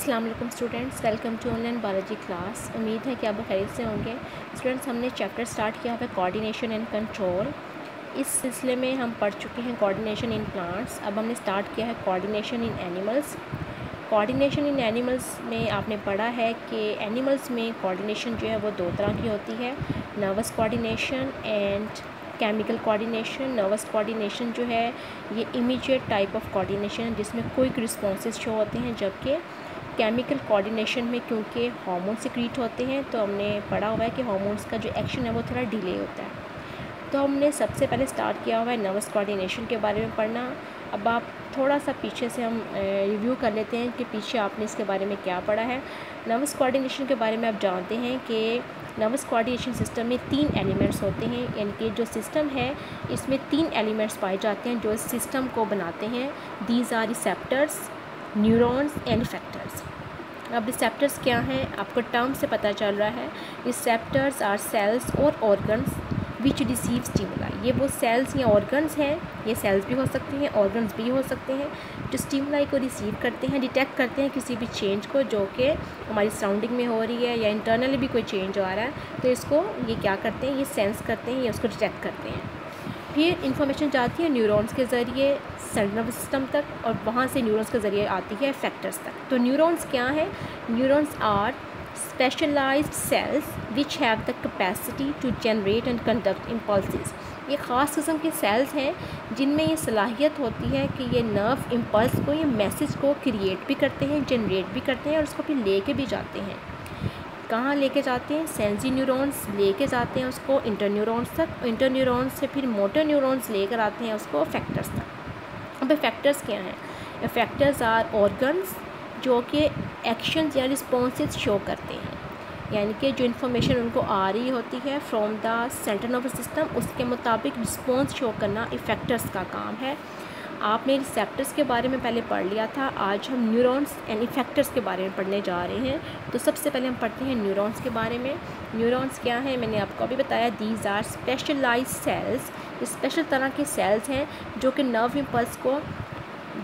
अस्सलाम वालेकुम students, welcome to online biology class. उम्मीद है कि आप खैरियत से होंगे। स्टूडेंट्स, हमने चैप्टर स्टार्ट किया है कोऑर्डिनेशन एंड कंट्रोल। इस सिलसिले में हम पढ़ चुके हैं कोऑर्डिनेशन इन प्लांट्स। अब हमने स्टार्ट किया है coordination in animals. Coordination in animals में आपने पढ़ा है कि एनिमल्स में कोऑर्डिनेशन जो है वो दो तरह की होती है, nervous coordination and chemical coordination. Nervous coordination जो है ये इमीडिएट टाइप ऑफ कोऑर्डिनेशन है जिसमें क्विक रिस्पॉन्सेज शो होते हैं, जबकि केमिकल कोऑर्डिनेशन में क्योंकि हार्मोन सिक्रीट होते हैं तो हमने पढ़ा हुआ है कि हार्मोन्स का जो एक्शन है वो थोड़ा डिले होता है। तो हमने सबसे पहले स्टार्ट किया हुआ है नर्वस कोऑर्डिनेशन के बारे में पढ़ना। अब आप थोड़ा सा पीछे से हम रिव्यू कर लेते हैं कि पीछे आपने इसके बारे में क्या पढ़ा है। नर्वस कोऑर्डिनेशन के बारे में आप जानते हैं कि नर्वस कोऑर्डिनेशन सिस्टम में 3 एलिमेंट्स होते हैं, यानी कि जो सिस्टम है इसमें 3 एलिमेंट्स पाए जाते हैं जो इस सिस्टम को बनाते हैं। These are receptors, neurons and effectors. अब रिसेप्टर्स क्या हैं आपको टर्म से पता चल रहा है। रिसेप्टर्स आर सेल्स और ऑर्गन्स विच रिसीव स्टिमुलाई। ये वो सेल्स या ऑर्गन्स हैं, ये सेल्स भी हो सकते हैं, ऑर्गन्स भी हो सकते हैं, जो स्टिमुलाई को रिसीव करते हैं, डिटेक्ट करते हैं किसी भी चेंज को जो कि हमारी सराउंडिंग में हो रही है या इंटरनली भी कोई चेंज आ रहा है, तो इसको ये क्या करते हैं, ये सेंस करते हैं या उसको डिटेक्ट करते हैं। फिर इंफॉर्मेशन जाती है न्यूरॉन्स के ज़रिए सेंट्रल नर्वस सिस्टम तक, और वहाँ से न्यूरॉन्स के ज़रिए आती है इफेक्टर्स तक। तो न्यूरॉन्स क्या है? Neurons are specialized cells which have the capacity to generate and conduct impulses। ये ख़ास किस्म के सेल्स हैं जिनमें ये सलाहियत होती है कि ये नर्व इम्पल्स को या मैसेज को क्रिएट भी करते हैं, जनरेट भी करते हैं और उसको फिर लेके भी जाते हैं। कहाँ लेके जाते हैं? सेंसरी न्यूरॉन्स लेके जाते हैं उसको इंटरन्यूरॉन्स तक, इंटरन्यूरॉन्स से फिर मोटर न्यूरॉन्स लेकर आते हैं उसको इफेक्टर्स तक। अब इफेक्टर्स क्या हैं? इफेक्टर्स आर ऑर्गन्स जो कि एक्शंस या रिस्पॉन्सेज शो करते हैं, यानी कि जो इन्फॉर्मेशन उनको आ रही होती है from the central nervous system, उसके मुताबिक रिस्पॉन्स शो करना इफेक्टर्स का काम है। आपने रिसेप्टर्स के बारे में पहले पढ़ लिया था, आज हम न्यूरॉन्स एंड इफेक्टर्स के बारे में पढ़ने जा रहे हैं। तो सबसे पहले हम पढ़ते हैं न्यूरॉन्स के बारे में। न्यूरॉन्स क्या है? मैंने आपको अभी बताया, these are specialized cells. Special तरह के सेल्स हैं जो कि नर्व इम्पल्स को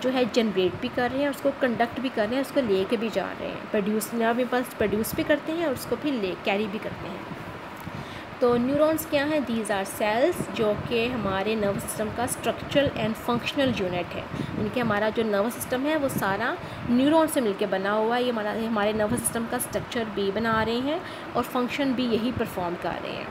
जो है जनरेट भी कर रहे हैं, उसको कंडक्ट भी कर रहे हैं, उसको लेके भी जा रहे हैं, प्रोड्यूस नर्व इम्पल्स प्रोड्यूस भी करते हैं और उसको फिर ले कैरी भी करते हैं। तो न्यूरॉन्स क्या हैं? दीज आर सेल्स जो कि हमारे नर्वस सिस्टम का स्ट्रक्चरल एंड फंक्शनल यूनिट है, यानी कि हमारा जो नर्वस सिस्टम है वो सारा न्यूरॉन से मिलकर बना हुआ है। ये हमारे नर्वस सिस्टम का स्ट्रक्चर भी बना रहे हैं और फंक्शन भी यही परफॉर्म कर रहे हैं।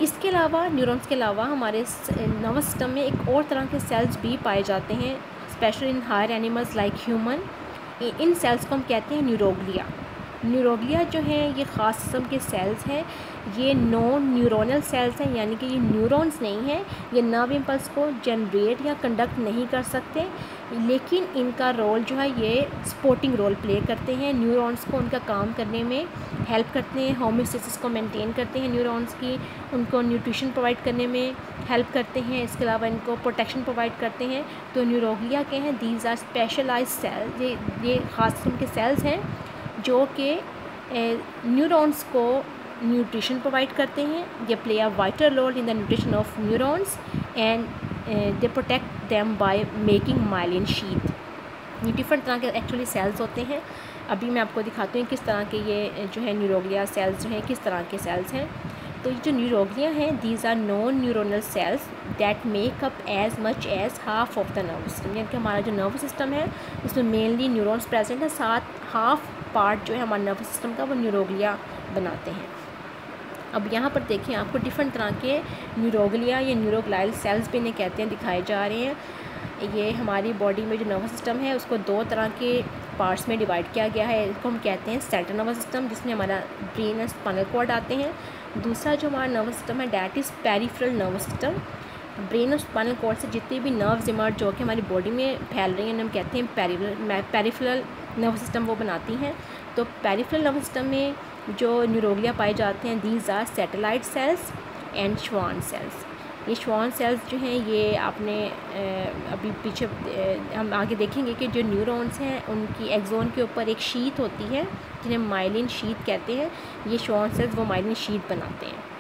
इसके अलावा न्यूरॉन्स के अलावा हमारे नर्वस सिस्टम में एक और तरह के सेल्स भी पाए जाते हैं, specially in higher animals like human. इन सेल्स को हम कहते हैं न्यूरोग्लिया। न्यूरोग्लिया जो हैं ये ख़ास किस्म के सेल्स हैं, ये नॉन न्यूरोनल सेल्स हैं, यानी कि ये न्यूरॉन्स नहीं हैं, ये नर्व इम्पल्स को जनरेट या कंडक्ट नहीं कर सकते, लेकिन इनका रोल जो है ये सपोर्टिंग रोल प्ले करते हैं। न्यूरॉन्स को उनका काम करने में हेल्प करते हैं, होम्योस्टेसिस को मेंटेन करते हैं न्यूरॉन्स की, उनको न्यूट्रिशन प्रोवाइड करने में हेल्प करते हैं, इसके अलावा इनको प्रोटेक्शन प्रोवाइड करते हैं। तो न्यूरोग्लिया के हैं, दीज आर स्पेशलाइज्ड सेल। ये ख़ास किस्म के सेल्स हैं जो कि न्यूरॉन्स को न्यूट्रिशन प्रोवाइड करते हैं। They play a vital role in the nutrition of neurons and they protect them by making myelin sheath. ये डिफरेंट तरह के एक्चुअली सेल्स होते हैं। अभी मैं आपको दिखाती हूँ किस तरह के ये जो है न्यूरोग्लिया सेल्स जो हैं किस तरह के सेल्स हैं। तो ये जो न्यूरोग्लिया हैं these are non neuronal cells that make up as much as half of the nervous system, यानी कि हमारा जो नर्वस सिस्टम है उसमें मेनली न्यूरॉन्स प्रेजेंट है, साथ हाफ पार्ट जो है हमारे नर्वस सिस्टम का वो न्यूरोग्लिया बनाते हैं। अब यहाँ पर देखें आपको डिफरेंट तरह के न्यूरोग्लिया या न्यूरोग्लाइल सेल्स भी इन्हें कहते हैं दिखाए जा रहे हैं। ये हमारी बॉडी में जो नर्वस सिस्टम है उसको 2 तरह के पार्ट्स में डिवाइड किया गया है। इसको हम कहते हैं सेंट्रल नर्वस सिस्टम, जिसमें हमारा ब्रेन एंड स्पाइनल कॉर्ड आते हैं। दूसरा जो हमारा नर्वस सिस्टम है that is peripheral nervous system. Brain और स्पाइनल कॉर्ड से जितने भी नर्व्स इमर्ज जो कि हमारी बॉडी में फैल रही हैं हम कहते हैं पेरिफेरल नर्वस सिस्टम वो बनाती हैं। तो पेरिफेरल नर्वस सिस्टम में जो न्यूरोग्लिया पाए जाते हैं these are satellite cells and Schwann cells. ये श्वान सेल्स जो हैं ये आपने अभी पीछे हम आगे देखेंगे कि जो न्यूरॉन्स हैं उनकी एक्सोन के ऊपर एक शीथ होती है जिन्हें माइलिन शीथ कहते हैं। ये श्वान सेल्स वो माइलिन शीथ बनाते हैं।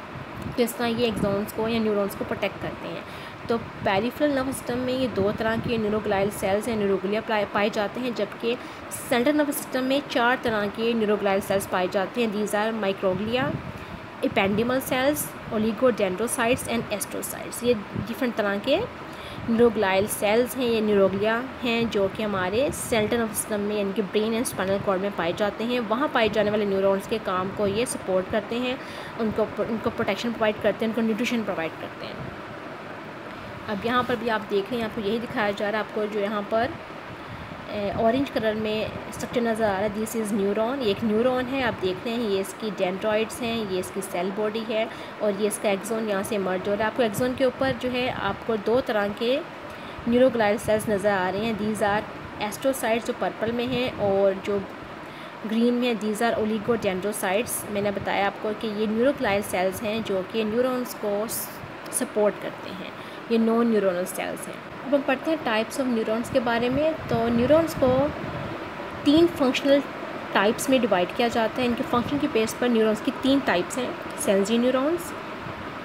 तो इस तरह ये एक्सॉन्स को या न्यूरॉन्स को प्रोटेक्ट करते हैं। तो पेरिफेरल नर्वस सिस्टम में ये 2 तरह के न्यूरोग्लियल सेल्स या न्यूरोग्लिया पाए जाते हैं, जबकि सेंट्रल नर्वस सिस्टम में 4 तरह के न्यूरोग्लियल सेल्स पाए जाते हैं। These are microglia, ependymal cells, oligodendrocytes and astrocytes. ये डिफरेंट तरह के न्यूरोग्लियल सेल्स हैं, ये न्यूरोग्लिया हैं जो कि हमारे सेंट्रल नर्वस सिस्टम में यानी कि ब्रेन एंड स्पाइनल कॉर्ड में पाए जाते हैं। वहाँ पाए जाने वाले न्यूरॉन्स के काम को ये सपोर्ट करते हैं, उनको प्रोटेक्शन प्रोवाइड करते हैं, उनको न्यूट्रिशन प्रोवाइड करते हैं। अब यहाँ पर भी आप देख रहे हैं, आपको यही दिखाया जा रहा है, आपको जो यहाँ पर ऑरेंज कलर में स्ट्रक्चर नज़र आ रहा है, दिस इज़ न्यूरॉन। ये एक न्यूरॉन है, आप देख रहे हैं, ये इसकी डेंड्रॉइड्स हैं, ये इसकी सेल बॉडी है और ये इसका एक्सोन यहाँ से मर्ज हो रहा है। आपको एक्सोन के ऊपर जो है आपको 2 तरह के न्यूरोग्लियल सेल्स नज़र आ रहे हैं। दीज आर एस्ट्रोसाइट्स जो पर्पल में हैं और जो ग्रीन में है दीज आर ओलिगोडेंड्रोसाइट्स। मैंने बताया आपको कि ये न्यूरोग्लियल सेल्स हैं जो कि न्यूरॉन्स को सपोर्ट करते हैं, ये नॉन न्यूरोनल सेल्स हैं। अब हम पढ़ते हैं टाइप्स ऑफ न्यूरॉन्स के बारे में। तो न्यूरॉन्स को 3 फंक्शनल टाइप्स में डिवाइड किया जाता है। इनके फंक्शन की बेस पर न्यूरॉन्स की 3 टाइप्स हैं, सेंसरी न्यूरॉन्स,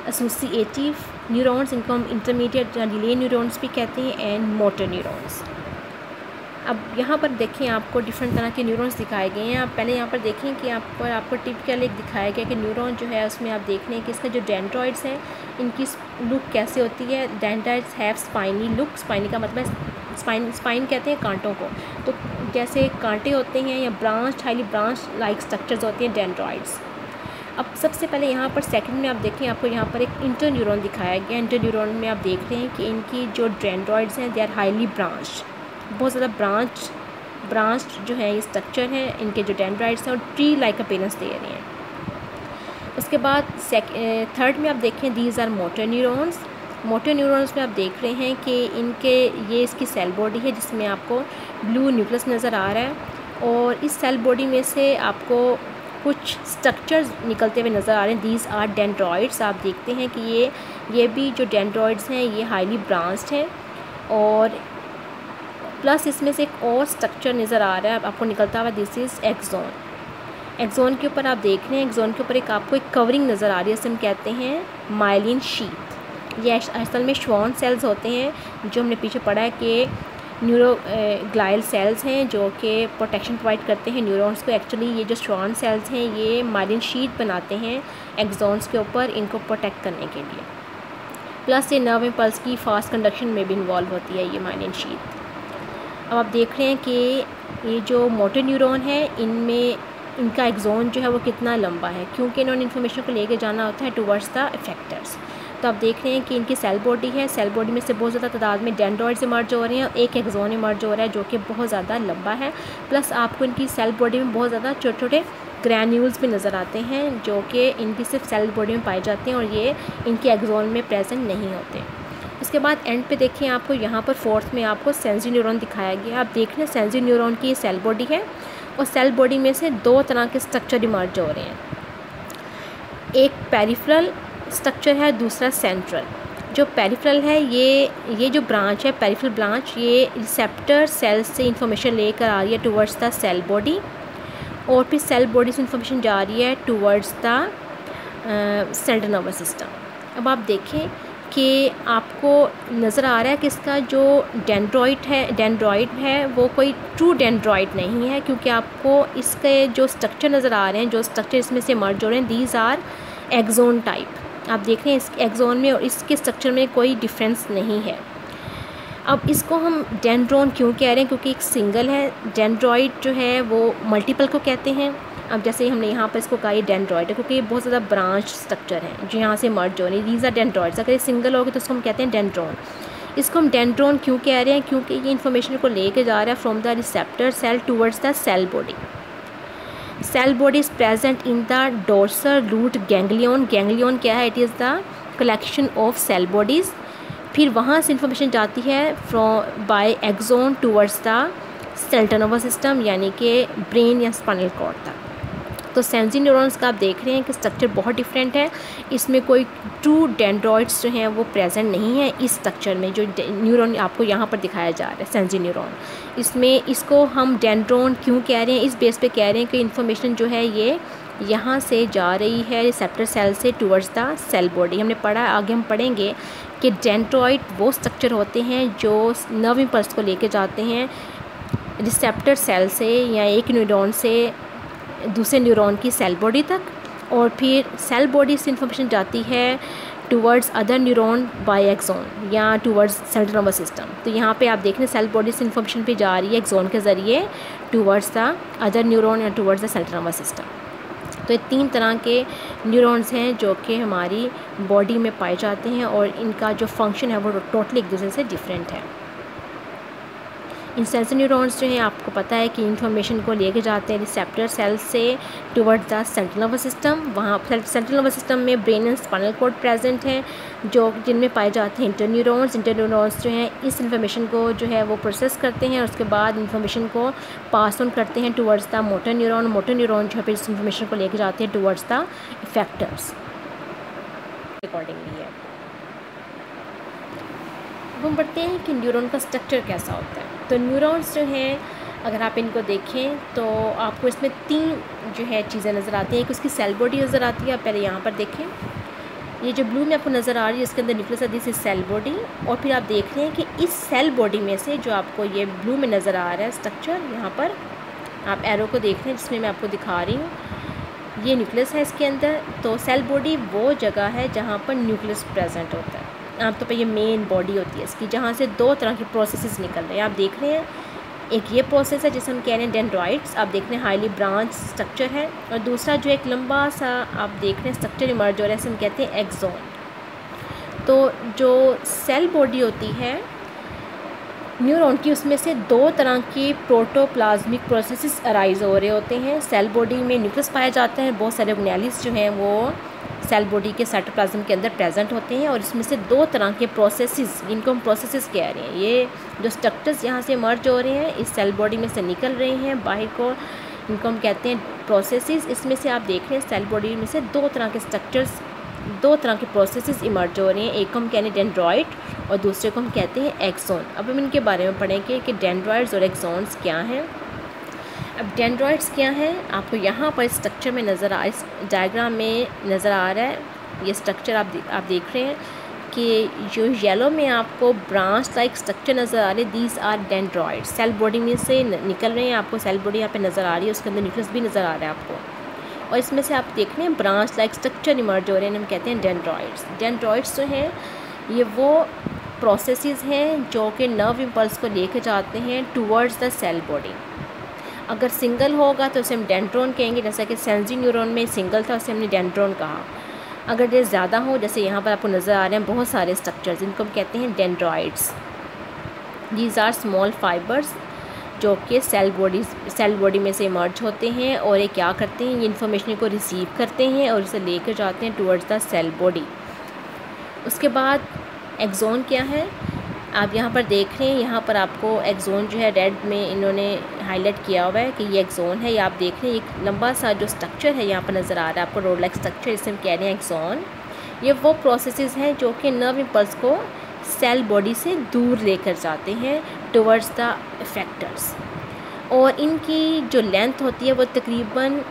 एसोसिएटिव न्यूरॉन्स, इनको हम इंटरमीडिएट या डिले न्यूरॉन्स भी कहते हैं, एंड मोटर न्यूरॉन्स। अब यहाँ पर देखें, आपको डिफरेंट तरह के न्यूरॉन्स दिखाए गए हैं। आप पहले यहाँ पर देखें कि आपको टिपिकल एक दिखाया गया कि न्यूरॉन जो है उसमें आप देख रहे हैं कि इसका जो डेंड्रॉइड्स हैं इनकी लुक कैसे होती है। Dendroids have spiny look, spiny का मतलब स्पाइन कहते हैं कांटों को, तो जैसे कांटे होते हैं या branch, highly branch like structures होती हैं डेंड्रॉइड्स। अब सबसे पहले यहाँ पर सेकंड में आप देखें, आपको यहाँ पर एक इंटरन्यूरॉन दिखाया गया। इंटरन्यूरॉन में आप देख रहे हैं कि इनकी जो डेंड्रॉइड्स हैं दे आर हाईली ब्रांच, बहुत ज़्यादा ब्रांच जो है ये स्ट्रक्चर है इनके जो डेंड्राइट्स हैं और ट्री लाइक अपीयरेंस दे रहे हैं। उसके बाद थर्ड में आप देखें, these are motor neurons. Motor neurons में आप देख रहे हैं कि ये इसकी सेल बॉडी है जिसमें आपको ब्लू न्यूक्लियस नज़र आ रहा है और इस सेल बॉडी में से आपको कुछ स्ट्रक्चर्स निकलते हुए नज़र आ रहे हैं। These are dendrites. आप देखते हैं कि ये भी जो डेंड्रॉइड्स हैं ये हाईली ब्रांच्ड हैं और प्लस इसमें से एक और स्ट्रक्चर नज़र आ रहा है आपको निकलता हुआ, दिस इज़ एक्सोन। एक्सोन के ऊपर आप देख रहे हैं, एक्सोन के ऊपर आपको एक कवरिंग नज़र आ रही है, इसे हम कहते हैं माइलिन शीथ। ये असल में श्वान सेल्स होते हैं जो हमने पीछे पढ़ा है कि न्यूरोग्लियल सेल्स हैं जो कि प्रोटेक्शन प्रोवाइड करते हैं न्यूरॉन्स को। एक्चुअली ये जो श्वान सेल्स हैं ये माइलिन शीथ बनाते हैं एक्सोन्स के ऊपर इनको प्रोटेक्ट करने के लिए। प्लस ये नर्व इम्पल्स की फास्ट कंडक्शन में भी इन्वॉल्व होती है ये माइलिन शीथ। अब आप देख रहे हैं कि ये जो मोटर न्यूरॉन है इनमें इनका एक्सोन जो है वो कितना लंबा है, क्योंकि इन्होंने इन्फॉर्मेशन को लेके जाना होता है टुवर्ड्स द इफेक्टर्स। तो आप देख रहे हैं कि इनकी सेल बॉडी है, सेल बॉडी में से बहुत ज़्यादा तादाद में डेंड्रॉइड्स इमर्ज हो रहे हैं और एक एक्सोन इमर्ज हो रहा है जो कि बहुत ज़्यादा लंबा है। प्लस आपको इनकी सेल बॉडी में बहुत ज़्यादा छोटे छोटे ग्रैन्यूल्स भी नज़र आते हैं जो कि इनकी सिर्फ सेल बॉडी में पाए जाते हैं और ये इनके एक्सोन में प्रेजेंट नहीं होते। उसके बाद एंड पे देखिए, आपको यहाँ पर फोर्थ में आपको सेंसरी न्यूरॉन दिखाया गया। आप देख रहे हैं सेंसरी न्यूरॉन की सेल बॉडी है और सेल बॉडी में से 2 तरह के स्ट्रक्चर इमर्ज हो रहे हैं, एक पेरिफेरल स्ट्रक्चर है, दूसरा सेंट्रल। जो पेरिफेरल है ये जो ब्रांच है पेरिफेरल ब्रांच, ये रिसेप्टर सेल्स से इंफॉर्मेशन लेकर आ रही है टुवर्ड्स द सेल बॉडी और फिर सेल बॉडी से इंफॉर्मेशन जा रही है towards the central nervous system. अब आप देखें कि आपको नज़र आ रहा है कि इसका जो डेंड्रॉइड है वो कोई ट्रू डेंड्रॉइड नहीं है, क्योंकि आपको इसके जो स्ट्रक्चर नज़र आ रहे हैं, जो स्ट्रक्चर इसमें से मर्ज हो रहे हैं, दीज आर एक्सोन टाइप। आप देख रहे हैं इस एक्सोन में और इसके स्ट्रक्चर में कोई डिफरेंस नहीं है। अब इसको हम डेंड्रॉन क्यों कह रहे हैं, क्योंकि एक सिंगल है, डेंड्रॉइड जो है वो मल्टीपल को कहते हैं। अब जैसे हमने यहाँ पर इसको कहा ये डेंड्रॉइड है क्योंकि ये बहुत ज़्यादा ब्रांच स्ट्रक्चर है जो यहाँ से मर्ज हो रही है, दीज आर डेंड्रॉइड्स। अगर ये सिंगल होगा तो उसको हम कहते हैं डेंड्रॉन। इसको हम डेंड्रॉन क्यों कह रहे हैं, क्योंकि ये इन्फॉर्मेशन को लेके जा रहा है from the receptor cell towards the cell body. Cell body is present in the dorsal root ganglion. Ganglion क्या है, it is the collection of cell bodies. फिर वहाँ से इंफॉर्मेशन जाती है from by axon towards the central nervous system, यानी कि brain या स्पाइनल कॉर्ड तक। तो सेंसरी न्यूरॉन्स का आप देख रहे हैं कि स्ट्रक्चर बहुत डिफरेंट है, इसमें कोई ट्रू डेंड्रॉइड्स जो हैं वो प्रेजेंट नहीं है इस स्ट्रक्चर में। जो न्यूरॉन आपको यहाँ पर दिखाया जा रहा है सेंसरी न्यूरॉन, इसमें इसको हम डेंड्रॉन क्यों कह रहे हैं, इस बेस पे कह रहे हैं कि इन्फॉर्मेशन जो है ये यहाँ से जा रही है रिसेप्टर सेल से टुवर्ड्स द सेल बॉडी। हमने पढ़ा, आगे हम पढ़ेंगे कि डेंड्रॉइड वो स्ट्रक्चर होते हैं जो नर्व इम्पल्स को लेके जाते हैं रिसेप्टर सेल से या एक न्यूरॉन से दूसरे न्यूरॉन की सेल बॉडी तक, और फिर सेल बॉडी से इंफॉर्मेशन जाती है towards other neuron by axon या टुवर्ड्स सेंट्रल नर्वस सिस्टम। तो यहाँ पे आप देख रहे हैं सेल बॉडी से इंफॉर्मेशन भी जा रही है एक्सॉन के ज़रिए टुवर्ड्स द अदर न्यूरॉन या towards the central nervous system. तो ये 3 तरह के न्यूरॉन्स हैं जो कि हमारी बॉडी में पाए जाते हैं और इनका जो फंक्शन है वो टोटली एक दूसरे से डिफरेंट है। इन सेंसरी न्यूरॉन्स जो हैं आपको पता है कि इंफॉर्मेशन को लेके जाते हैं रिसेप्टर सेल से towards the central nervous system. वहाँ सेंट्रल नर्वस सिस्टम में brain and spinal cord present हैं जो जिनमें पाए जाते हैं इंटरन्यूरॉन्स। इंटरन्यूरॉन्स जो हैं इस इंफॉर्मेशन को जो है वो प्रोसेस करते हैं और उसके बाद इंफॉर्मेशन को पास ऑन करते हैं towards the motor neuron. Motor neuron जो है फिर इस इंफॉर्मेशन को लेके जाते हैं टुवर्ड्स द इफेक्टर्स अकॉर्डिंगली है। अब हम पढ़ते हैं कि न्यूरॉन का स्ट्रक्चर कैसा होता है। तो न्यूरॉन्स जो हैं अगर आप इनको देखें तो आपको इसमें 3 जो है चीज़ें नज़र आती हैं। एक उसकी सेल बॉडी नज़र आती है, आप पहले यहाँ पर देखें, ये जो ब्लू में आपको नज़र आ रही है इसके अंदर न्यूक्लियस है, दिस इज सेल बॉडी। और फिर आप देख रहे हैं कि इस सेल बॉडी में से जो आपको ये ब्लू में नज़र आ रहा है स्ट्रक्चर, यहाँ पर आप एरो को देख रहे हैं जिसमें मैं आपको दिखा रही हूँ, ये न्यूक्लियस है इसके अंदर। तो सेल बॉडी वो जगह है जहाँ पर न्यूक्लियस प्रेजेंट होता है। आमतौर पर ये मेन बॉडी होती है इसकी, जहाँ से 2 तरह के प्रोसेसेस निकल रहे हैं। आप देख रहे हैं एक ये प्रोसेस है जिसे हम कह रहे हैं डेंड्राइट्स, आप देख रहे हैं हाईली ब्रांच स्ट्रक्चर है, और दूसरा जो एक लंबा सा आप देख रहे हैं स्ट्रक्चर इमर्ज हो रहा है, इसे हम कहते हैं एक्सॉन। तो जो सेल बॉडी होती है न्यूरॉन की, उसमें से 2 तरह के प्रोटोप्लाज्मिक प्रोसेसेस अराइज हो रहे होते हैं। सेल बॉडी में न्यूक्लियस पाया जाता है, बहुत सारे ऑर्गेनेल्स जो हैं वो सेल बॉडी के साइटोप्लाज्म के अंदर प्रेजेंट होते हैं, और इसमें से 2 तरह के प्रोसेसेस, इनको हम प्रोसेसेस कह रहे हैं। ये जो स्ट्रक्चर्स यहाँ से मर्ज हो रहे हैं इस सेल बॉडी में से निकल रहे हैं बाहर को, इनको हम कहते हैं प्रोसेसेस। इसमें से आप देख रहे हैं सेल बॉडी में से 2 तरह के स्ट्रक्चर्स, 2 तरह के प्रोसेसेस इमर्ज हो रहे हैं। एक को हम कहते हैं डेंड्रॉइड और दूसरे को हम कहते हैं एक्सॉन। अब हम इनके बारे में पढ़ेंगे कि डेंड्रॉइड्स और एक्सॉन्स क्या हैं। अब डेंड्रॉइड्स क्या हैं, आपको यहाँ पर स्ट्रक्चर में इस डायग्राम में नज़र आ रहा है। ये स्ट्रक्चर आप देख रहे हैं कि जो येलो में आपको ब्रांच लाइक स्ट्रक्चर नज़र आ रहे हैं, these are dendroids. Cell body में से निकल रहे हैं, आपको सेल बॉडी यहाँ पे नज़र आ रही है, उसके अंदर न्यूक्लियस भी नज़र आ रहा है आपको, और इसमें से आप देख रहे हैं ब्रांच लाइक स्ट्रक्चर इमर्ज हो रहे हैं, हम कहते हैं डेंड्रॉइड्स। डेंड्रॉइड्स जो हैं ये वो प्रोसेसेस हैं जो कि नर्व इम्पल्स को लेके जाते हैं टुवर्ड्स द सेल बॉडी। अगर सिंगल होगा तो उसे हम डेंड्रॉन कहेंगे, जैसा कि सेंसरी न्यूरॉन में सिंगल था उसे हमने डेंड्रॉन कहा। अगर ये ज़्यादा हो, जैसे यहाँ पर आपको नज़र आ रहे हैं बहुत सारे स्ट्रक्चर्स, इनको हम कहते हैं dendroids. These are small fibres जो कि सेल बॉडी में से इमर्ज होते हैं, और ये क्या करते हैं, ये इन्फॉर्मेशन को रिसीव करते हैं और इसे लेकर जाते हैं टुवर्ड्स द सेल बॉडी। उसके बाद एक्सॉन क्या है, आप यहाँ पर देख रहे हैं, यहाँ पर आपको एक्सॉन जो है रेड में इन्होंने हाईलाइट किया हुआ है कि ये एक्सॉन है। ये आप देख रहे हैं एक लंबा सा जो स्ट्रक्चर है यहाँ पर नज़र आ रहा है आपको, रोड लाइक स्ट्रक्चर, इसे हम कह रहे हैं एक्सॉन। ये वो प्रोसेसेस हैं जो कि नर्व इम्पल्स को सेल बॉडी से दूर लेकर जाते हैं टुवर्ड्स द इफेक्टर्स, और इनकी जो लेंथ होती है वो तकरीबन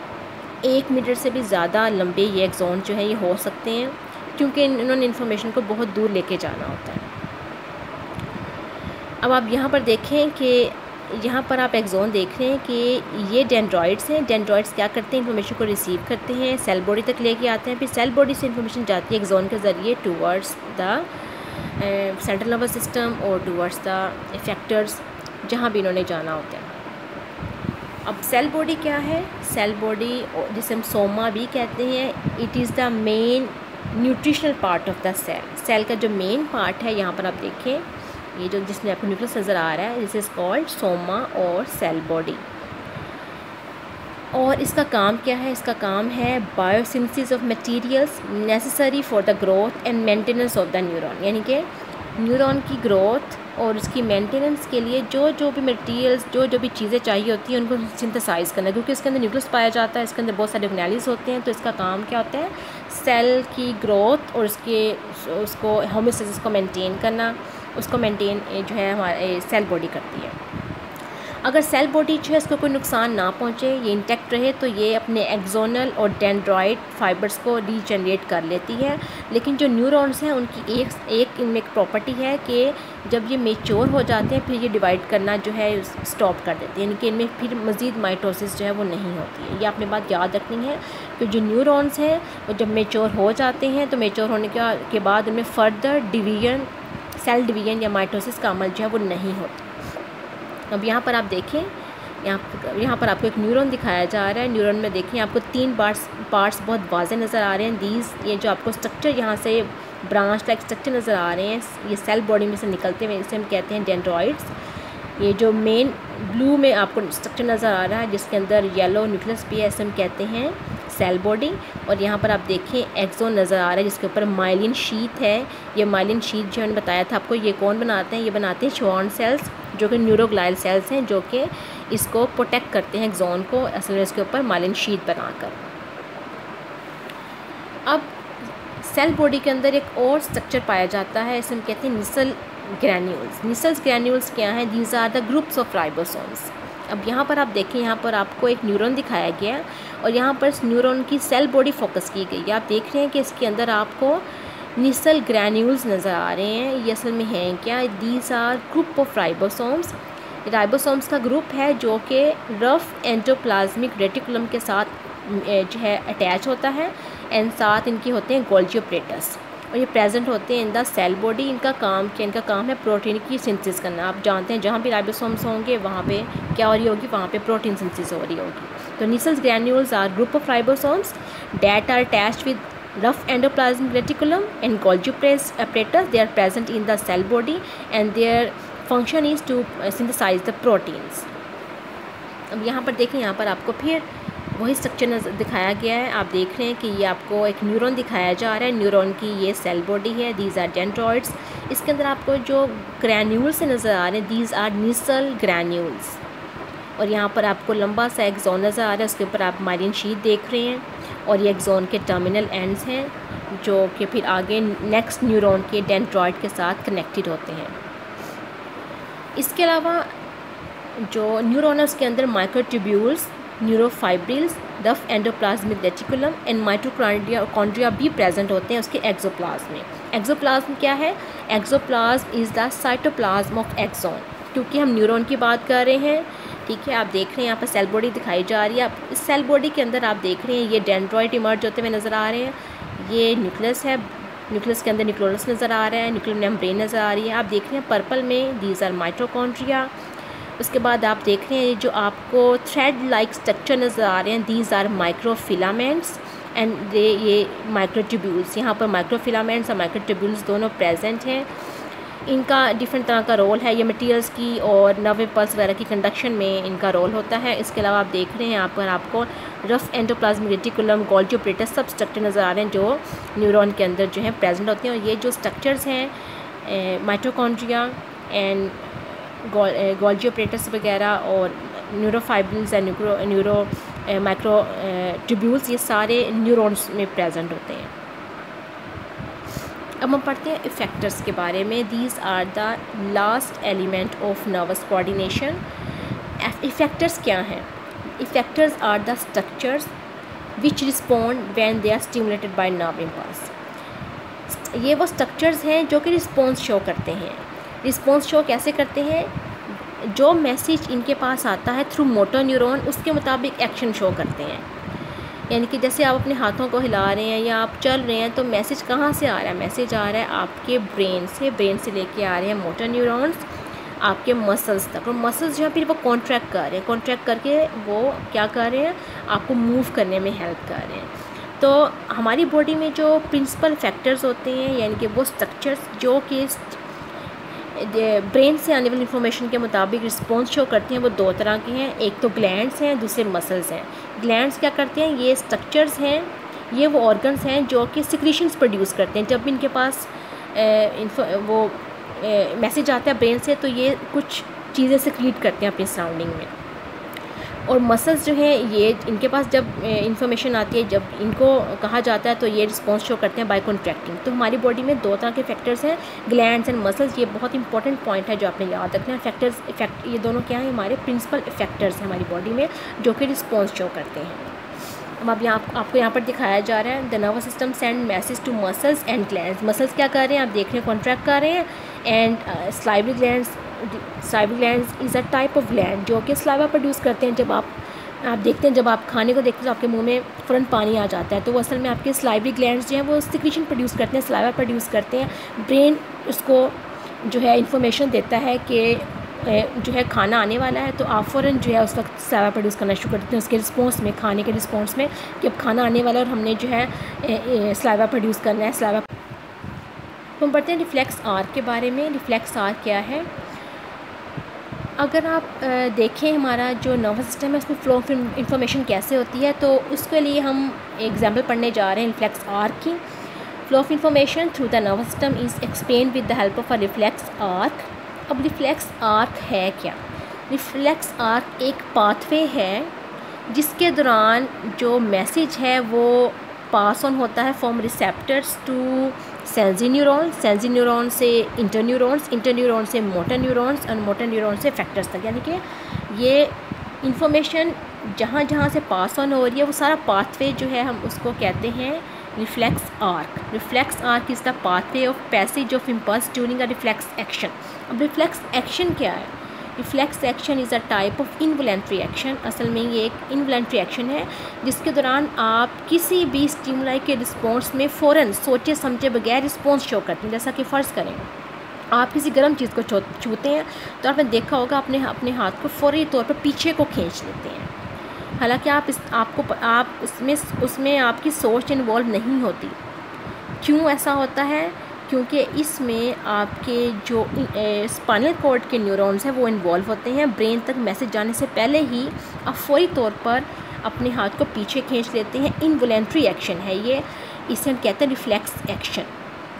1 मीटर से भी ज़्यादा लंबे ये एक्सॉन जो है ये हो सकते हैं, क्योंकि इन्होंने इन्फॉर्मेशन को बहुत दूर लेके जाना होता है। अब आप यहाँ पर देखें कि यहाँ पर आप एक्सॉन देख रहे हैं कि ये डेंड्रॉइड्स हैं। डेंड्रॉइड्स क्या करते हैं, इन्फॉर्मेशन को रिसीव करते हैं, सेल बॉडी तक लेके आते हैं, फिर सेल बॉडी से इन्फॉर्मेशन जाती है एक्सॉन के ज़रिए towards the central nervous system और टुवर्ड्स द इफेक्टर्स, जहाँ भी इन्होंने जाना होता है। अब सेल बॉडी क्या है, सेल बॉडी जिसे हम सोमा भी कहते हैं, it is the main nutritional part of the cell. Cell का जो मेन पार्ट है, यहाँ पर आप देखें ये जो जिसमें आपको न्यूक्लियस नज़र आ रहा है, दिस इज़ कॉल्ड सोमा और सेल बॉडी। और इसका काम क्या है, इसका काम है biosynthesis of materials necessary for the growth and maintenance of the neuron, यानी कि न्यूरॉन की ग्रोथ और उसकी मेंटेनेंस के लिए जो भी मटेरियल्स जो भी चीज़ें चाहिए होती हैं उनको सिंथेसाइज करना, क्योंकि इसके अंदर न्यूक्लियस पाया जाता है, इसके अंदर बहुत सारे ऑर्गेनेल्स होते हैं। तो इसका काम क्या होता है, सेल की ग्रोथ और उसको होमोस्टेसिस को मेंटेन करना, उसको मेंटेन जो है हमारे सेल बॉडी करती है। अगर सेल बॉडी जो है इसको कोई नुकसान ना पहुँचे, ये इंटैक्ट रहे, तो ये अपने एक्सोनल और डेंड्रॉइड फाइबर्स को रीजनरेट कर लेती है। लेकिन जो न्यूरॉन्स हैं उनकी एक इनमें एक प्रॉपर्टी है कि जब ये मेच्योर हो जाते हैं फिर ये डिवाइड करना जो है स्टॉप कर देते हैं, यानी कि इनमें फिर मज़ीद माइटोसिस जो है वो नहीं होती है। ये आपने बात याद रखनी है कि जो न्यूरॉन्स हैं वो जब मेच्योर हो जाते हैं तो मेच्योर होने के बाद उनमें फर्दर डिवीजन, सेल डिवीजन या माइटोसिस का अमल जो है वो नहीं होता। अब यहाँ पर आप देखें, यहाँ पर आपको एक न्यूरॉन दिखाया जा रहा है। न्यूरॉन में देखें आपको 3 पार्ट्स बहुत वाज़ेह नज़र आ रहे हैं। ये जो आपको स्ट्रक्चर यहाँ से ब्रांच लाइक स्ट्रक्चर नज़र आ रहे हैं, ये सेल बॉडी में से निकलते हुए, इसे हम कहते हैं डेंड्रॉइड्स। ये जो मेन ब्लू में आपको स्ट्रक्चर नज़र आ रहा है जिसके अंदर येलो न्यूक्लियस भी है, इसे हम कहते हैं सेल बॉडी। और यहाँ पर आप देखें एक्सोन नज़र आ रहा है जिसके ऊपर माइलिन शीथ है। ये माइलिन शीथ जो मैंने बताया था आपको, ये कौन बनाते हैं? ये बनाते हैं श्वान सेल्स, जो कि न्यूरोग्लाइल सेल्स हैं, जो कि इसको प्रोटेक्ट करते हैं एक्सोन को, असल में इसके ऊपर माइलिन शीथ बनाकर। अब सेल बॉडी के अंदर एक और स्ट्रक्चर पाया जाता है, इसे हम कहते हैं निसल ग्रैन्यूल्स। निसल्स ग्रैन्यूल्स क्या हैं? These are the groups of ribosomes. अब यहाँ पर आप देखें, यहाँ पर आपको एक न्यूरॉन दिखाया गया है और यहाँ पर इस न्यूरॉन की सेल बॉडी फोकस की गई है। आप देख रहे हैं कि इसके अंदर आपको निसल ग्रैन्यूल्स नज़र आ रहे हैं। ये असल में हैं क्या? These are group of ribosomes. Ribosomes का ग्रुप है जो कि रफ एंडोप्लाज्मिक रेटिकुलम के साथ जो है अटैच होता है, एंड साथ इनके होते हैं गोल्जी ऑपरेटस, और ये प्रेजेंट होते हैं इन द सेल बॉडी। इनका काम क्या? इनका काम है प्रोटीन की सिंथेसिस करना। आप जानते हैं जहाँ भी राइबोसोम्स होंगे वहाँ पे क्या हो रही होगी? वहाँ पे प्रोटीन सिंथेसिस हो रही होगी। तो Nissl's granules are group of ribosomes that are attached with rough endoplasmic reticulum and Golgi apparatus. They are present in the cell body and their function is to synthesize the proteins. अब यहाँ पर देखें, यहाँ पर आपको फिर वही structure दिखाया गया है। आप देख रहे हैं कि ये आपको एक न्यूरॉन दिखाया जा रहा है। न्यूरॉन की ये सेल बॉडी है, दीज आर डेंड्रॉइड्स। इसके अंदर आपको जो ग्रैन्यूल्स नज़र आ रहे हैं, दीज आर निसल ग्रैन्यूल्स। और यहाँ पर आपको लंबा सा एक्सोन नज़र आ रहा है, उसके ऊपर आप माइलिन शीथ देख रहे हैं, और ये एक्सोन के टर्मिनल एंड्स हैं जो कि फिर आगे नेक्स्ट न्यूरॉन के डेंड्रॉइड के साथ कनेक्टेड होते हैं। इसके अलावा जो न्यूरॉन है उसके अंदर microtubules, neurofibrils, rough endoplasmic reticulum and mitochondria भी प्रेजेंट होते हैं उसके एक्सोप्लाज्म में। एक्सोप्लाज्म क्या है? Axoplasm is the cytoplasm of axon. क्योंकि हम न्यूरॉन की बात कर रहे हैं, ठीक है। आप देख रहे हैं यहाँ पर सेल बॉडी दिखाई जा रही है। आप इस सेल बॉडी के अंदर आप देख रहे हैं ये डेंड्रॉइड इमर्ज होते हुए नज़र आ रहे हैं। ये न्यूक्लियस है, न्यूक्लियस के अंदर न्यूक्लियोलस नज़र आ रहा है, न्यूक्लियर मेम्ब्रेन नज़र आ रही है। आप देख रहे हैं पर्पल में, दीज आर माइटोकॉन्ड्रिया। उसके बाद आप देख रहे हैं जो आपको थ्रेड लाइक स्ट्रक्चर नज़र आ रहे हैं, दीज आर माइक्रोफिलामेंट्स एंड ये माइक्रोट्यूब्यूल्स। यहाँ पर माइक्रोफिलामेंट्स और माइक्रोट्यूब्यूल्स दोनों प्रेजेंट हैं। इनका डिफरेंट तरह का रोल है, ये मटेरियल्स की और नर्व पल्स वगैरह की कंडक्शन में इनका रोल होता है। इसके अलावा आप देख रहे हैं यहाँ पर आपको rough endoplasmic reticulum, Golgi apparatus सब स्ट्रक्चर नज़र आ रहे हैं जो न्यूरॉन के अंदर जो है प्रेजेंट होते हैं। और ये जो स्ट्रक्चर्स हैं माइटोकॉन्ड्रिया एंड गोल्जी ऑपरेटस वगैरह और न्यूरोफाइब्रिल्स एंड न्यूरो माइक्रो ट्यूब्यूल्स, ये सारे न्यूरॉन्स में प्रेजेंट होते हैं। अब हम पढ़ते हैं इफेक्टर्स के बारे में। These are the last element of nervous coordination. Effectors क्या हैं? Effectors are the structures which respond when they are stimulated by nerve impulse. ये वो स्ट्रक्चर्स हैं जो कि रिस्पॉन्स शो करते हैं। रिस्पॉन्स शो कैसे करते हैं? जो मैसेज इनके पास आता है थ्रू मोटर न्यूरॉन, उसके मुताबिक एक्शन शो करते हैं। यानी कि जैसे आप अपने हाथों को हिला रहे हैं या आप चल रहे हैं तो मैसेज कहाँ से आ रहा है? मैसेज आ रहा है आपके ब्रेन से लेके आ रहे हैं मोटर न्यूरॉन्स आपके मसल्स तक, और मसल्स जो है फिर वो कॉन्ट्रैक्ट कर रहे हैं, कॉन्ट्रैक्ट करके वो क्या कर रहे हैं? आपको मूव करने में हेल्प कर रहे हैं। तो हमारी बॉडी में जो प्रिंसिपल फैक्टर्स होते हैं, यानी कि वो स्ट्रक्चर्स जो कि ब्रेन से आने वाली इन्फॉर्मेशन के मुताबिक रिस्पॉन्स शो करते हैं, वो दो तरह के हैं। एक तो ग्लैंड्स हैं, दूसरे मसल्स हैं। ग्लैंड्स क्या करते हैं? ये स्ट्रक्चर्स हैं, ये वो ऑर्गन्स हैं जो कि सिक्रीशंस प्रोड्यूस करते हैं। जब भी इनके पास मैसेज आता है ब्रेन से तो ये कुछ चीज़ें सिक्रीट करते हैं अपनी सराउंडिंग में। और मसल्स जो हैं ये इनके पास जब इंफॉर्मेशन आती है, जब इनको कहा जाता है तो ये रिस्पॉन्स शो करते हैं बाय कॉन्ट्रैक्टिंग। तो हमारी बॉडी में दो तरह के फैक्टर्स हैं, ग्लैंड्स एंड मसल्स। ये बहुत इंपॉर्टेंट पॉइंट है जो आपने याद रखना है। फैक्टर्स ये दोनों क्या हैं, हमारे प्रिंसिपल फैक्टर्स हैं हमारी बॉडी में जो कि रिस्पॉन्स शो करते हैं। अब आपको यहाँ पर दिखाया जा रहा है the nervous system send message to muscles and glands. Muscles क्या कर रहे हैं, आप देख रहे हैं, कॉन्ट्रैक्ट कर रहे हैं। And salivary glands is a type of gland जो कि सलाइवा प्रोड्यूस करते हैं। जब आप देखते हैं, जब आप खाने को देखते हैं तो आपके मुंह में फ़ौरन पानी आ जाता है, तो वो असल में आपके सलाइवरी ग्लैंड्स जो हैं वो सिक्रीशन प्रोड्यूस करते हैं, सलाइवा प्रोड्यूस करते हैं। ब्रेन उसको जो है इंफॉर्मेशन देता है कि जो है खाना आने वाला है, तो आप फ़ौरन जो है उस वक्त सलाइवा प्रोड्यूस करना शुरू कर देते हैं उसके रिस्पॉन्स में, खाने के रिस्पॉन्स में, कि अब खाना आने वाला है और हमने जो है सलाइवा प्रोड्यूस करना है। सलाइवा हम पढ़ते हैं रिफ्लेक्स आर्क के बारे में। रिफ्लेक्स आर्क क्या है, अगर आप देखें हमारा जो नर्वस सिस्टम है उसमें फ्लो ऑफ इंफॉर्मेशन कैसे होती है, तो उसके लिए हम एग्जांपल पढ़ने जा रहे हैं रिफ्लेक्स आर्क की। Flow of information through the nervous system is explain with the help of a reflex arc. अब रिफ्लेक्स आर्क है क्या, रिफ्लेक्स आर्क एक पाथवे है जिसके दौरान जो मैसेज है वो पास ऑन होता है from receptors to sensory neuron, sensory neuron से इंटरन्यूरॉन्स, इंटरन्यूरॉन से मोटर न्यूरॉन्स और मोटर न्यूरॉन से फैक्टर्स तक। यानी कि ये इंफॉर्मेशन जहाँ जहाँ से पास ऑन हो रही है वो सारा पाथवे जो है हम उसको कहते हैं reflex arc. Reflex arc is the pathway of passage of impulse during a reflex action. अब रिफ्लेक्स एक्शन क्या है, reflex action is a type of involuntary action. असल में ये एक इनवॉलेंट्री एक्शन है जिसके दौरान आप किसी भी स्टिमुलाई के रिस्पॉन्स में फ़ौरन सोचे समझे बगैर रिस्पॉन्स शो करते हैं। जैसा कि फ़र्ज़ करें आप किसी गर्म चीज़ को छूते हैं तो आपने देखा होगा अपने हाथ को फ़ौरी तौर पर पीछे को खींच लेते हैं, हालांकि आप उसमें आपकी सोच इन्वॉल्व नहीं होती। क्यों ऐसा होता है, क्योंकि इसमें आपके जो स्पाइनल कॉर्ड के न्यूरॉन्स हैं वो इन्वॉल्व होते हैं। ब्रेन तक मैसेज जाने से पहले ही आप फौरी तौर पर अपने हाथ को पीछे खींच लेते हैं। इनवॉलेंट्री एक्शन है ये, इसे हम कहते हैं रिफ्लेक्स एक्शन।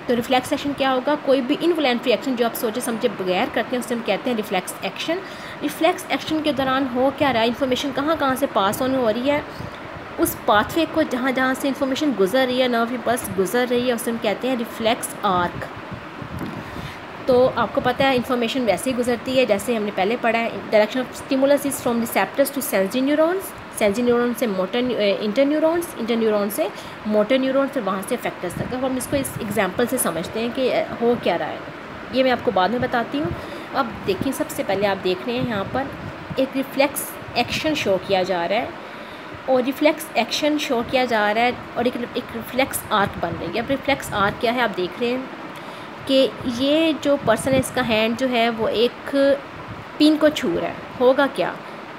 तो रिफ्लेक्स एक्शन क्या होगा, कोई भी इनवॉलेंट्री एक्शन जो आप सोचे समझे बगैर करते हैं उसे हम कहते हैं रिफ्लेक्स एक्शन। रिफ्लेक्स एक्शन के दौरान हो क्या रहा है, इन्फॉर्मेशन कहाँ से पास ऑन हो रही है, उस पाथवे को जहाँ जहाँ से इंफॉर्मेशन गुजर रही है, नर्व इम्पल्स गुजर रही है, उसे हम कहते हैं रिफ्लेक्स आर्क। तो आपको पता है इंफॉर्मेशन वैसे ही गुजरती है जैसे हमने पहले पढ़ा है। Direction of stimulus is from receptors to sensory neurons, sensory neuron से इंटरन्यूरॉन्स, इंटरन्यूरॉन से मोटर न्यूरॉन्स और वहाँ से फैक्टर्स तक। अब हम इसको इस एग्जांपल से समझते हैं कि हो क्या रहा है, ये मैं आपको बाद में बताती हूँ। अब देखिए, सबसे पहले आप देख रहे हैं यहाँ पर एक रिफ्लेक्स एक्शन शो किया जा रहा है और रिफ्लेक्स एक्शन शो किया जा रहा है और एक रिफ्लेक्स आर्क बन रही है। अब रिफ्लेक्स आर्क क्या है, आप देख रहे हैं कि ये जो पर्सन है इसका हैंड जो है वो एक पिन को छू रहा है। होगा क्या,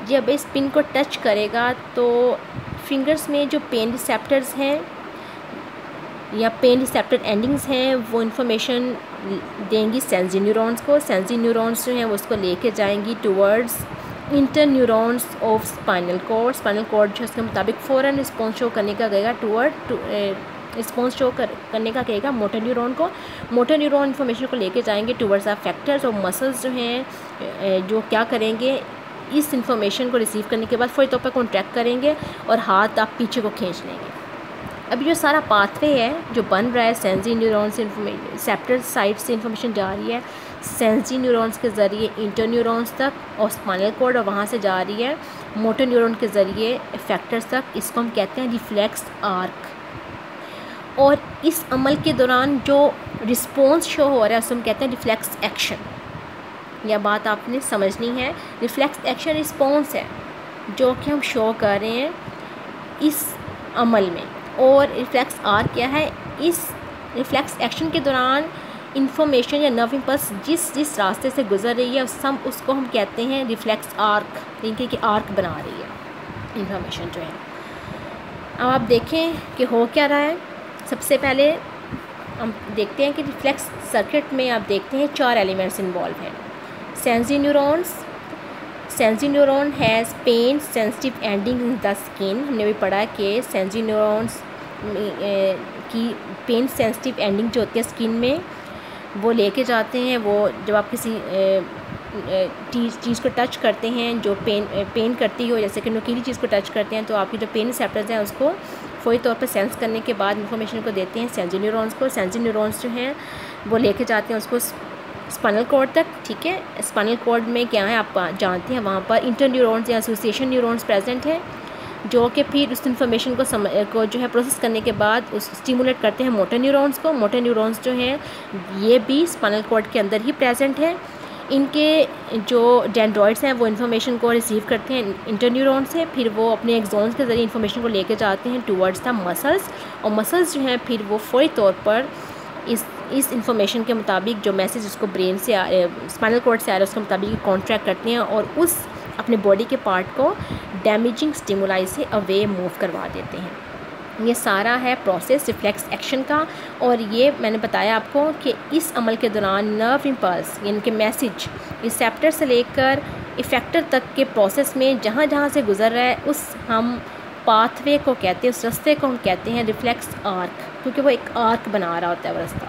जब इस पिन को टच करेगा तो फिंगर्स में जो पेन रिसेप्टर्स हैं या पेन रिसेप्टर एंडिंग्स हैं वो इन्फॉर्मेशन देंगी सेंसरी न्यूरॉन्स को। सेंसरी न्यूरॉन्स जो हैं वो उसको लेके जाएंगी towards interneurons of spinal cord. Spinal cord जो उसके मुताबिक फ़ौरन रिस्पॉन्स शो करने का गएगा रिस्पॉन्स शो करने का कहेगा मोटर न्यूरॉन को। मोटर न्यूरॉन इन्फॉर्मेशन को लेके जाएंगे टूवर्ड्स ऑफ फैक्टर्स और मसल्स जो हैं जो क्या करेंगे, इस इंफॉर्मेशन को रिसीव करने के बाद फौरी तौर पर कॉन्ट्रैक्ट करेंगे और हाथ आप पीछे को खींच लेंगे। अभी जो सारा पाथवे है जो बन रहा है, सेंसरी न्यूरॉन से रिसेप्टर साइड से इंफॉर्मेशन जा रही है सेंसरी न्यूरॉन्स के ज़रिए इंटरन्यूरॉन्स तक और स्पाइनल कॉर्ड, और वहाँ से जा रही है मोटर न्यूरॉन के ज़रिए फैक्टर्स तक। इसको हम कहते हैं रिफ्लेक्स आर्क। और इस अमल के दौरान जो रिस्पॉन्स शो हो रहा है उसे हम कहते हैं रिफ्लेक्स एक्शन। यह बात आपने समझनी है। रिफ्लेक्स एक्शन रिस्पॉन्स है जो कि हम शो कर रहे हैं इस अमल में। और रिफ्लेक्स आर्क क्या है, इस रिफ्लेक्स एक्शन के दौरान इंफॉर्मेशन या नर्व इम्पल्स जिस रास्ते से गुजर रही है उसको हम कहते हैं रिफ्लेक्स आर्क, यानी कि आर्क बना रही है इंफॉर्मेशन जो है। अब आप देखें कि हो क्या रहा है। सबसे पहले हम देखते हैं कि रिफ्लेक्स सर्किट में आप देखते हैं 4 एलिमेंट्स इन्वॉल्व हैं। Sensory neurons, sensory neuron has pain sensitive ending in the skin. हमने भी पढ़ा कि सेंसरी न्यूरॉन्स की पेन सेंसिटिव एंडिंग जो होती है स्किन में वो लेके जाते हैं। वो जब आप किसी चीज़ को टच करते हैं जो पेन करती हो, जैसे कि नुकीली चीज़ को टच करते हैं, तो आपकी जो पेन रिसेप्टर्स हैं उसको फौरी तौर पर सेंस करने के बाद इन्फॉर्मेशन को देते हैं सेंसरी न्यूरॉन्स को। सेंसरी न्यूरॉन्स जो हैं वो लेके जाते हैं उसको स्पाइनल कॉर्ड तक। ठीक है, स्पाइनल कॉर्ड में क्या है आप जानते हैं, वहाँ पर इंटरन्यूरॉन्स या एसोसिएशन न्यूरॉन्स प्रेजेंट हैं, जो कि फिर उस इन्फॉर्मेशन को जो है प्रोसेस करने के बाद उस स्टिमुलेट करते हैं मोटर न्यूरॉन्स को। मोटर न्यूरॉन्स जो हैं ये भी स्पाइनल कॉर्ड के अंदर ही प्रेजेंट है। इनके जो डेंड्रॉइड्स हैं वो इन्फॉर्मेशन को रिसीव करते हैं इंटरन्यूरॉन से, फिर वो अपने एक्सोन्स के ज़रिए इन्फॉर्मेशन को लेके जाते हैं टूवर्ड्स द मसल्स, और मसल्स जो हैं फिर वो फौरी तौर पर इस इंफॉर्मेशन के मुताबिक जो मैसेज उसको ब्रेन से स्पाइनल कॉर्ड से आ रहा है उसके मुताबिक कॉन्ट्रैक्ट करते हैं और उस अपने बॉडी के पार्ट को डैमेजिंग स्टिमुलाई से अवे मूव करवा देते हैं। ये सारा है प्रोसेस रिफ्लेक्स एक्शन का, और ये मैंने बताया आपको कि इस अमल के दौरान नर्व इम्पल्स यानी कि मैसेज रिसेप्टर से लेकर इफेक्टर तक के प्रोसेस में जहाँ जहाँ से गुजर रहा है उस हम पाथवे को कहते हैं, उस रास्ते को हम कहते हैं रिफ्लेक्स आर्क, क्योंकि वो एक आर्क बना रहा होता है वो रास्ता।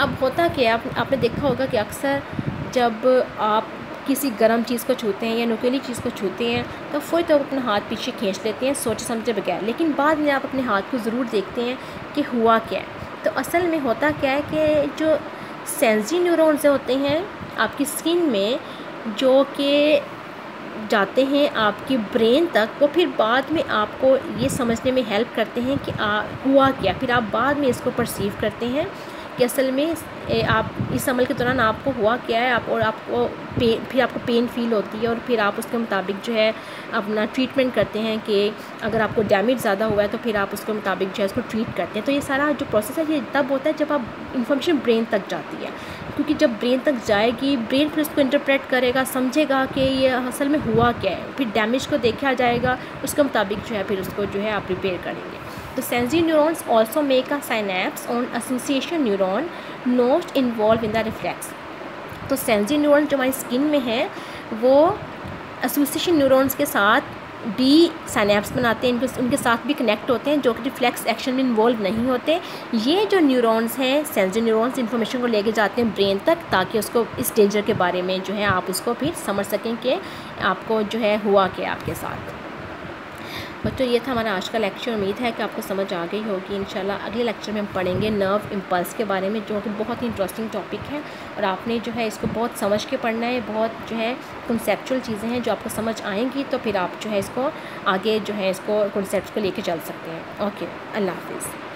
अब होता क्या, आपने देखा होगा कि अक्सर जब आप किसी गर्म चीज़ को छूते हैं या नुकीली चीज़ को छूते हैं तो फौरी तौर पर अपना हाथ पीछे खींच लेते हैं सोचे समझे बगैर, लेकिन बाद में आप अपने हाथ को ज़रूर देखते हैं कि हुआ क्या है। तो असल में होता क्या है कि जो सेंसरी न्यूरॉन्स होते हैं आपकी स्किन में, जो कि जाते हैं आपकी ब्रेन तक, वो फिर बाद में आपको ये समझने में हेल्प करते हैं कि हुआ क्या, फिर आप बाद में इसको परसीव करते हैं कि असल में आप इस अमल के दौरान आपको हुआ क्या है, और आपको फिर आपको पेन फील होती है, और फिर आप उसके मुताबिक जो है अपना ट्रीटमेंट करते हैं कि अगर आपको डैमेज ज़्यादा हुआ है तो फिर आप उसके मुताबिक जो है उसको ट्रीट करते हैं। तो ये सारा जो प्रोसेस है ये तब होता है जब आप इन्फॉर्मेशन ब्रेन तक जाती है, क्योंकि जब ब्रेन तक जाएगी ब्रेन फिर उसको इंटरप्रेट करेगा, समझेगा कि ये असल में हुआ क्या है, फिर डैमेज को देखा जाएगा, उसके मुताबिक जो है फिर उसको जो है आप रिपेयर करेंगे। The sensory neurons also make a synapse on association neuron not involved in the reflex। तो sensory neurons जो हमारी स्किन में है वो association neurons के साथ डी साइनेप्स बनाते हैं, उनके साथ भी कनेक्ट होते हैं जो कि रिफ्लेक्स एक्शन में इन्वॉल्व नहीं होते। ये जो न्यूरॉन्स हैं सेंसरी न्यूरॉन्स इन्फॉर्मेशन को लेके जाते हैं ब्रेन तक, ताकि उसको इस डेंजर के बारे में जो है आप उसको फिर समझ सकें कि आपको जो है हुआ क्या आपके साथ। बच्चों ये था हमारा आज का लेक्चर, उम्मीद है कि आपको समझ आ गई होगी। इंशाल्लाह अगले लेक्चर में हम पढ़ेंगे नर्व इम्पल्स के बारे में, जो कि बहुत ही इंटरेस्टिंग टॉपिक है, और आपने जो है इसको बहुत समझ के पढ़ना है। बहुत जो है कॉन्सेप्चुअल चीज़ें हैं जो आपको समझ आएंगी, तो फिर आप जो है इसको आगे जो है इसको कॉन्सेप्ट को लेके चल सकते हैं। ओके, अल्लाह हाफिज़।